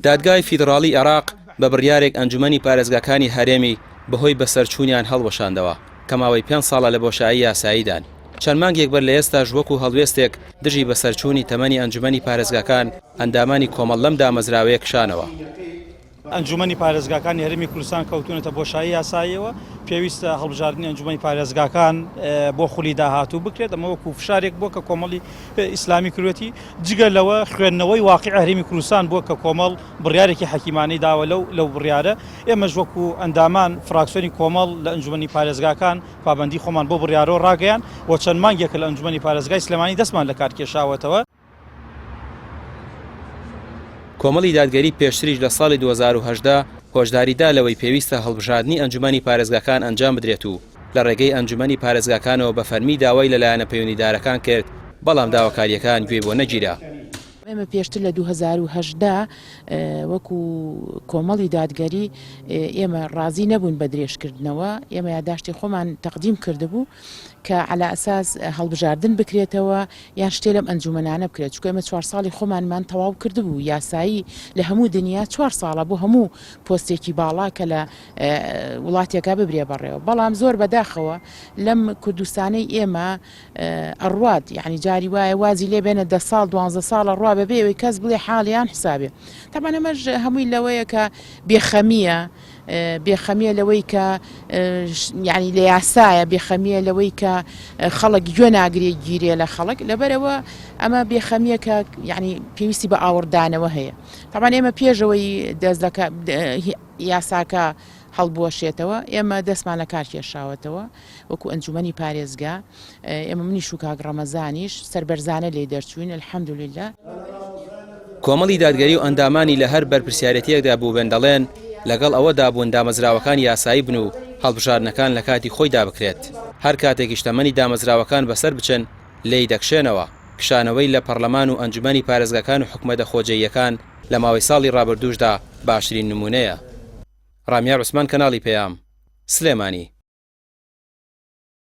دادگای فیدراڵی عێراق بە بڕیارێک ئەنجومەنی پارێزگاکانی هەرێمی بەهۆی بەسەرچوونیان هەڵوەشاندەوە کە ماوەی 5 ساڵە لە بۆشایی یاساییدان. چەند مانگێک بەر لە ئێستاش وەکو هەڵوێستێک دژی بەسەرچوونی تەمەنی ئەنجومەنی پارێزگاکان ئەندامانی کۆمەڵ لەم دامەزراوەیە کشانەوە. ئەنجومەنی پارێزگاکانی هەرێمی کوردستان کەوتونەتە بۆشایی یاساییەوە، پێویستە هەڵبژاردننی ئەنجومەنی پارێزگاکان بۆ خولی داهاتوو بکرێت. ئەمە وەکو فشارێک بووە کە کۆمەڵی ئیسلامی کروەتی جگە لەوە خوێندنەوەی واقع هەرێمی کوردستان بووە کە کۆمەڵ بڕیارێکی حەکیمانەی داوە لەو بڕیارە. ئێمەش وەکو ئەندامان فراکسیۆنی کۆمەڵ لە ئەنجومەنی پارێزگاکان پابەندی خۆمان بۆ بڕیارەوە ڕاگەیان و چەند مانگێکە لە ئەنجومەنی پارێزگای سلێمانی دەستمان لە کار کێشاوەتەوە. کۆمەڵی دادگەری پێشتریش لە ساڵی 2018 هۆشداریدا لەوەی پێویستە هەڵبژاردننی ئەنجومەنی پارێزگاکان ئەنجام بدرێت و لە ڕێگەی ئەنجومەنی پارێزگاکانەوە بە فەرمی داوای لەلایەنە پەیوەندیدارەکان کرد، بەڵام داواکاریەکان گوێ بۆ نەگیرا. ئێمە پێشتر لە 2018 وەکو کۆمەڵی دادگەری ئێمە ڕازی نەبوون بە درێژکردنەوە. ئێمە یادداشتی خۆمان تەقدیم کردبوو کە على ئەساس هەڵبژاردن بکرێتەوە یان شتێ لەم ئەنجومەنانە بکرێت، چونکە ئێمە 4 ساڵی خۆمانمان تەواو کردبوو. یاسایی لە هەموو دنیا 4 ساڵە بۆ هەموو پۆستێکی باڵا کە لە وڵاتێکا ببرێ بەڕێوە، بەڵام زۆر بەداخەوە لەم کوردستانەی ئێمە ئەڕوات یعنی جاری وایە وازی لێ بێنە 10 ساڵ 12 ساڵە ڕوا بەبێ ئەوەی کەس بڵێ حاڵیان حسابێ. تەمان ئەمەش هەمووی لەوەیە کە بێخەمیە لەوەی کە یعنی لە یاسایە، بێخەمیە لەوەی کە خەڵک گوێ ناگرێ گیرێ لە خەڵک، لەبەرەوە ئەمە بێخەمیە کە یعنی پێویستی بە ئاوردانەوە هەیە. تەمان ئێمە پێشەوەی یاساکە هەڵبوەشێتەوە ئێمە دەستمان لە کار کێشاوەتەوە وەکو ئەنجومەنی پارێزگا. ئێمە منیش و کاک ڕەمەزانیش سەربەرزانە لێ دەرچوین الحەمدولله. کۆمەڵی دادگەری و ئەندامانی لە هەر بەرپرسیارەتیەکدا بوو دەڵێن لەگەڵ ئەوەدا بوون دامەزراوەکان یاسایی بن و هەڵبژاردنەکان لە کاتی خۆیدا بکرێت. هەر کاتێکی شتەمەنی دامەزراوەکان بەسەر بچن لێی دەکشێنەوە. کشانەوەی لە پەرلەمان و ئەنجومەنی پارێزگاکان و حکومەتە خۆجێیەکان لە ماوەی ساڵی ڕابردووشدا باشترین نمونەیە. ڕامیار عوسمان، کەناڵی پێام، سلێمانی.